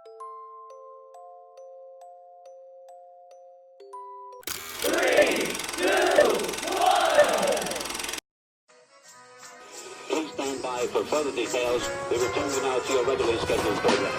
Please stand by for further details. We return you now to your regularly scheduled program.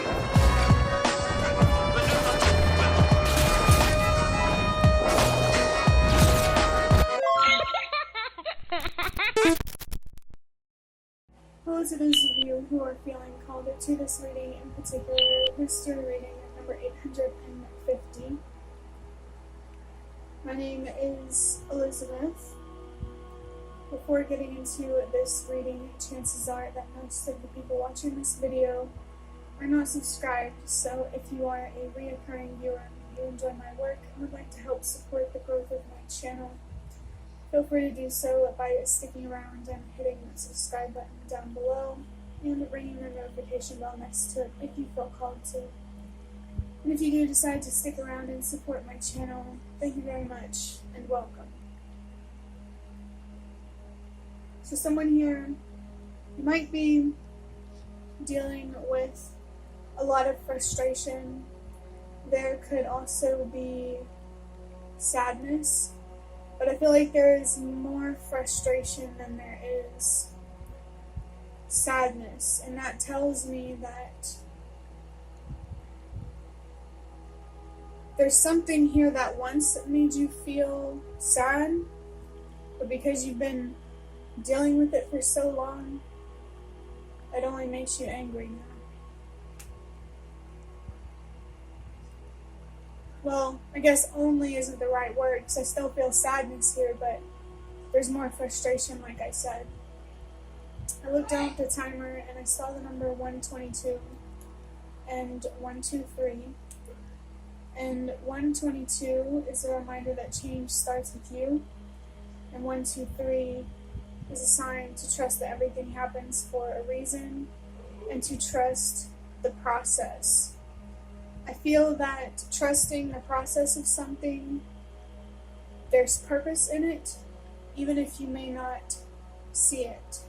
Hello to those of you who are feeling called to this reading, in particular, mystery reading number 850. My name is Elizabeth. Before getting into this reading, chances are that most of the people watching this video are not subscribed, so if you are a reoccurring viewer and you enjoy my work and would like to help support the growth of my channel, feel free to do so by sticking around and hitting the subscribe button down below and ringing the notification bell next to it if you feel called to. And if you do decide to stick around and support my channel, thank you very much and welcome. So someone here, you might be dealing with a lot of frustration. There could also be sadness, but I feel like there is more frustration than there is sadness, and that tells me that there's something here that once made you feel sad, but because you've been dealing with it for so long, it only makes you angry now. Well, I guess only isn't the right word, because I still feel sadness here, but there's more frustration, like I said. I looked down at the timer and I saw the number 122 and 123. And 122 is a reminder that change starts with you, and 123 is a sign to trust that everything happens for a reason and to trust the process. I feel that trusting the process of something, there's purpose in it, even if you may not see it.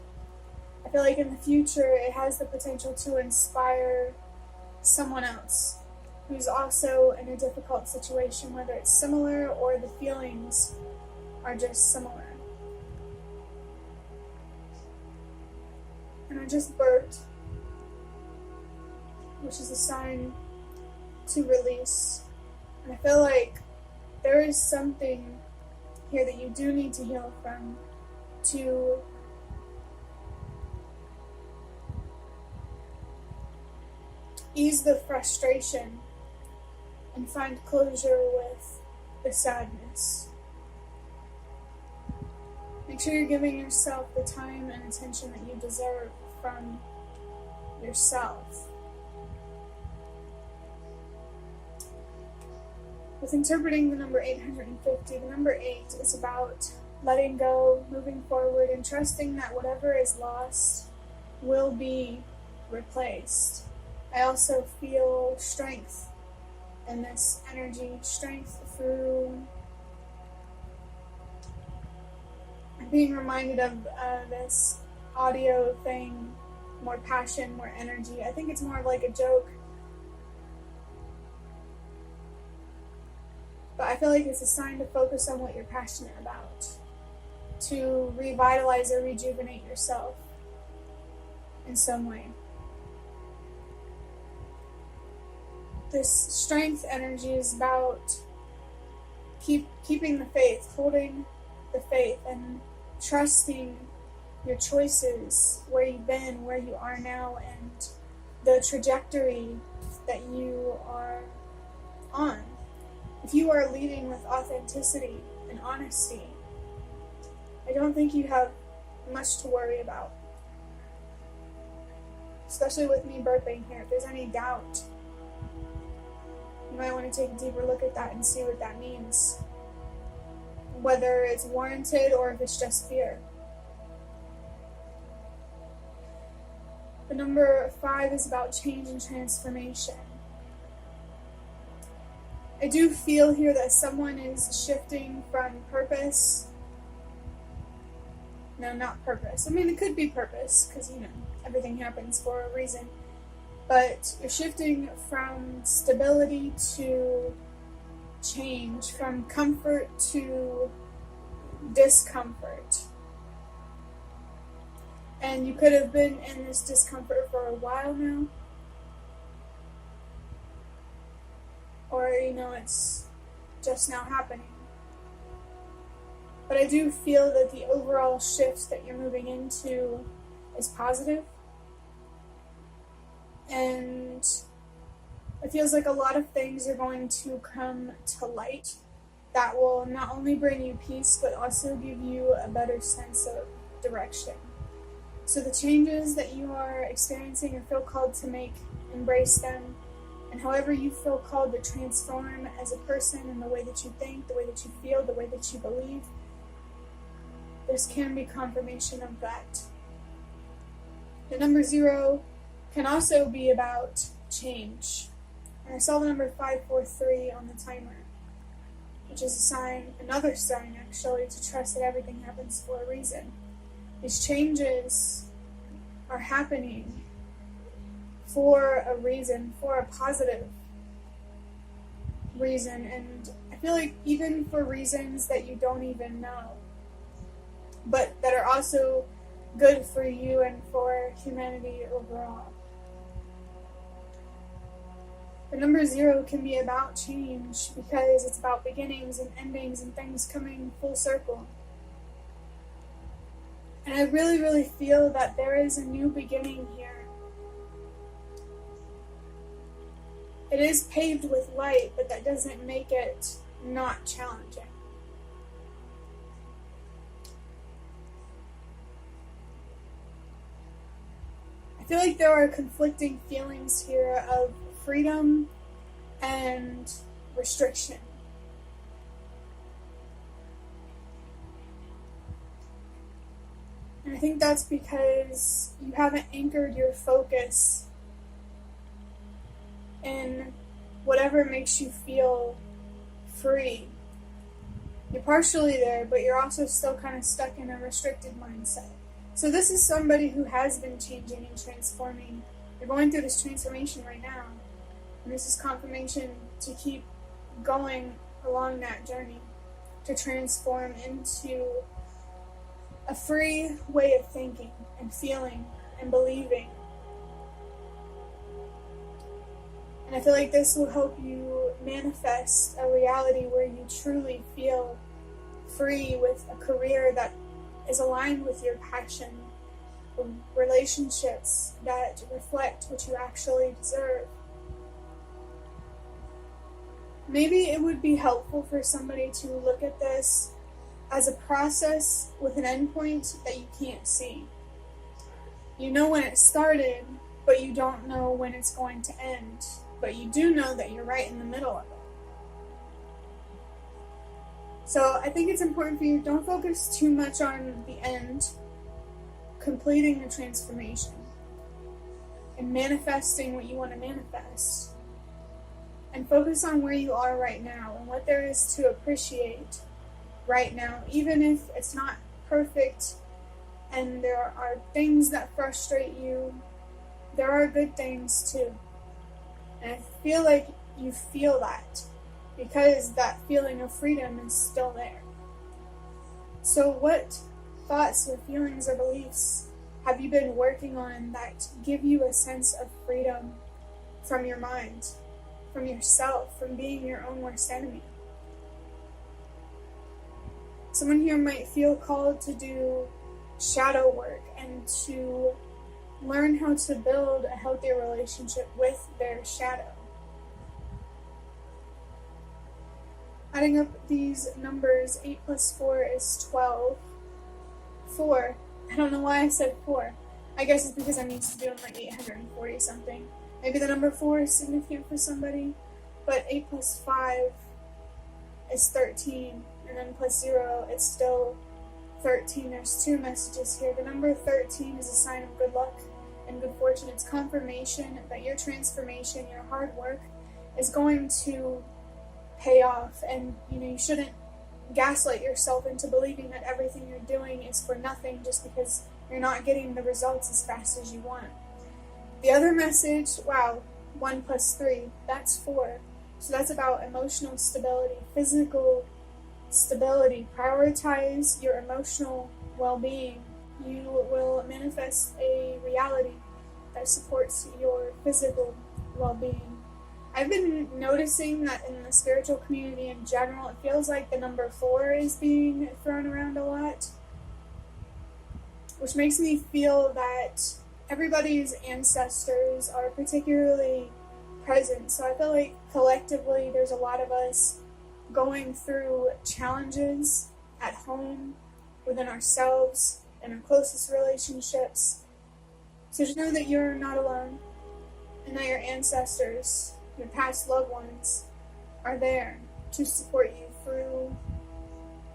I feel like in the future it has the potential to inspire someone else who's also in a difficult situation, whether it's similar or the feelings are just similar. And I just burped, which is a sign to release. And I feel like there is something here that you do need to heal from to ease the frustration and find closure with the sadness. Make sure you're giving yourself the time and attention that you deserve from yourself. With interpreting the number 850, the number 8 is about letting go, moving forward, and trusting that whatever is lost will be replaced. I also feel strength in this energy, strength through I'm being reminded of this audio thing, more passion, more energy. I think it's more like a joke. But I feel like it's a sign to focus on what you're passionate about, to revitalize or rejuvenate yourself in some way. This strength energy is about keeping the faith, holding the faith, and trusting your choices, where you've been, where you are now, and the trajectory that you are on. If you are leading with authenticity and honesty, I don't think you have much to worry about. Especially with me burping here. If there's any doubt, you might want to take a deeper look at that and see what that means. Whether it's warranted or if it's just fear. The number 5 is about change and transformation. I do feel here that someone is shifting from purpose. No, not purpose. I mean, it could be purpose, because, everything happens for a reason. But you're shifting from stability to change, from comfort to discomfort. And you could have been in this discomfort for a while now. Or, it's just now happening. But I do feel that the overall shift that you're moving into is positive. And it feels like a lot of things are going to come to light that will not only bring you peace, but also give you a better sense of direction. So the changes that you are experiencing or feel called to make, embrace them. And however you feel called to transform as a person in the way that you think, the way that you feel, the way that you believe, this can be confirmation of that. The number 0 can also be about change. And I saw the number 543 on the timer, which is a sign, another sign actually, to trust that everything happens for a reason. These changes are happening for a reason, for a positive reason, and I feel like even for reasons that you don't even know, but that are also good for you and for humanity overall. The number 0 can be about change because it's about beginnings and endings and things coming full circle. And I really, really feel that there is a new beginning here. It is paved with light, but that doesn't make it not challenging. I feel like there are conflicting feelings here of freedom and restriction. And I think that's because you haven't anchored your focus in whatever makes you feel free. You're partially there, but you're also still kind of stuck in a restricted mindset. So this is somebody who has been changing and transforming. You're going through this transformation right now. And this is confirmation to keep going along that journey, to transform into a free way of thinking and feeling and believing. And I feel like this will help you manifest a reality where you truly feel free with a career that is aligned with your passion, relationships that reflect what you actually deserve. Maybe it would be helpful for somebody to look at this as a process with an endpoint that you can't see. You know when it started, but you don't know when it's going to end. But you do know that you're right in the middle of it. So I think it's important for you, don't focus too much on the end, completing the transformation, and manifesting what you want to manifest. And focus on where you are right now and what there is to appreciate right now, even if it's not perfect and there are things that frustrate you, there are good things too. And I feel like you feel that because that feeling of freedom is still there. So what thoughts or feelings or beliefs have you been working on that give you a sense of freedom from your mind, from yourself, from being your own worst enemy? Someone here might feel called to do shadow work and to learn how to build a healthier relationship with their shadow. Adding up these numbers, 8 plus 4 is 12. 4, I don't know why I said 4. I guess it's because I'm used to doing like 840 something. Maybe the number 4 is significant for somebody, but 8 plus 5 is 13, and then plus 0, it's still 13. There's 2 messages here. The number 13 is a sign of good luck and good fortune. It's confirmation that your transformation, your hard work, is going to pay off. And you shouldn't gaslight yourself into believing that everything you're doing is for nothing just because you're not getting the results as fast as you want. The other message, wow, 1 plus 3, that's 4. So that's about emotional stability, physical stability. Prioritize your emotional well-being. You will manifest a reality that supports your physical well-being. I've been noticing that in the spiritual community in general, it feels like the number 4 is being thrown around a lot, which makes me feel that everybody's ancestors are particularly present. So I feel like collectively there's a lot of us going through challenges at home, within ourselves, in our closest relationships. So just know that you're not alone, and that your ancestors, your past loved ones, are there to support you through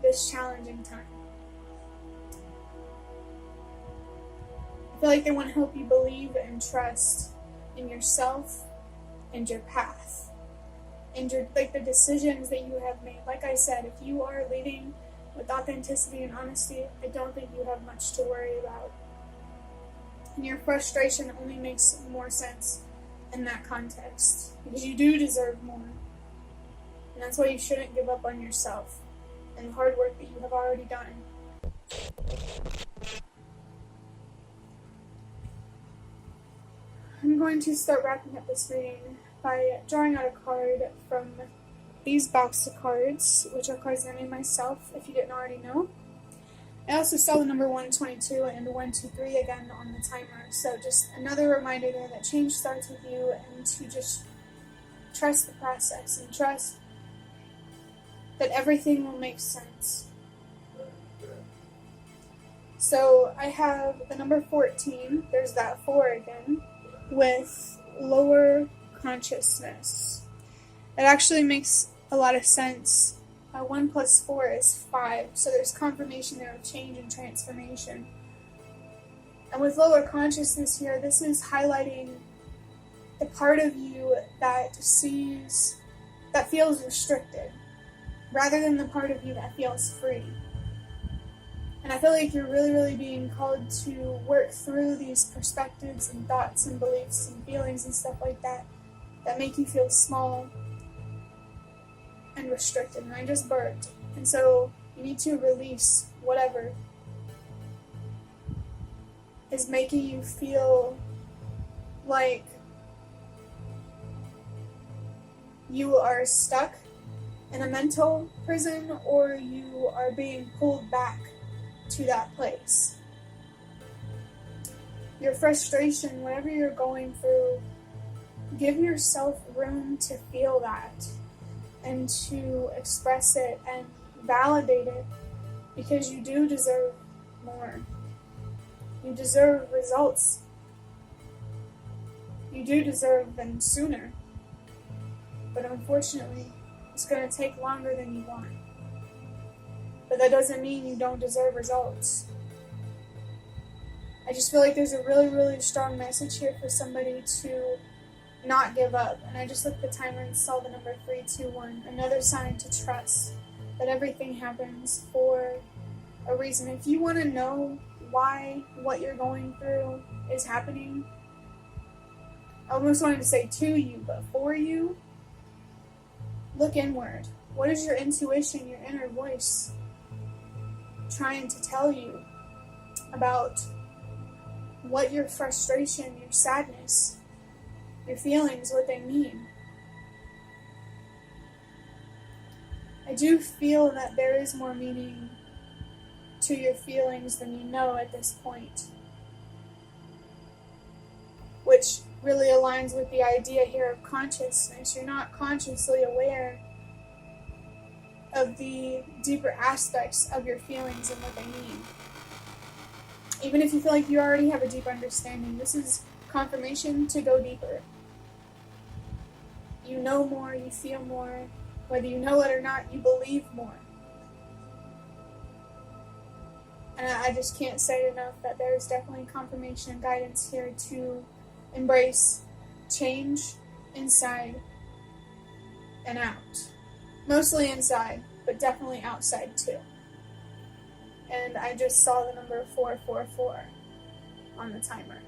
this challenging time. I feel like they want to help you believe and trust in yourself and your path and the decisions that you have made. Like I said, if you are leading with authenticity and honesty, I don't think you have much to worry about. And your frustration only makes more sense in that context, because you do deserve more. And that's why you shouldn't give up on yourself and the hard work that you have already done. I'm going to start wrapping up this reading by drawing out a card from these box of cards, which are cards that I made myself, if you didn't already know. I also saw the number 122 and 123 again on the timer, so just another reminder there that change starts with you, and to just trust the process and trust that everything will make sense. So I have the number 14, there's that 4 again, with lower consciousness. It actually makes a lot of sense. 1 plus 4 is 5, so there's confirmation there of change and transformation. And with lower consciousness here, this is highlighting the part of you that feels restricted, rather than the part of you that feels free. And I feel like you're really, really being called to work through these perspectives and thoughts and beliefs and feelings and stuff like that make you feel small and restricted. And I just burped. And so you need to release whatever is making you feel like you are stuck in a mental prison, or you are being pulled back to that place. Your frustration, whatever you're going through, give yourself room to feel that and to express it and validate it, because you do deserve more. You deserve results. You do deserve them sooner. But unfortunately, it's going to take longer than you want. But that doesn't mean you don't deserve results. I just feel like there's a really, really strong message here for somebody to not give up. And I just looked at the timer and saw the number 321. Another sign to trust that everything happens for a reason. If you want to know why what you're going through is happening, I almost wanted to say to you, but for you, look inward. What is your intuition, your inner voice trying to tell you about what your frustration, your sadness, your feelings, what they mean? I do feel that there is more meaning to your feelings than you know at this point, which really aligns with the idea here of consciousness. You're not consciously aware of the deeper aspects of your feelings and what they mean. Even if you feel like you already have a deep understanding, this is confirmation to go deeper. You know more, you feel more, whether you know it or not, you believe more. And I just can't say it enough that there's definitely confirmation and guidance here to embrace change inside and out. Mostly inside, but definitely outside too. And I just saw the number 444 on the timer.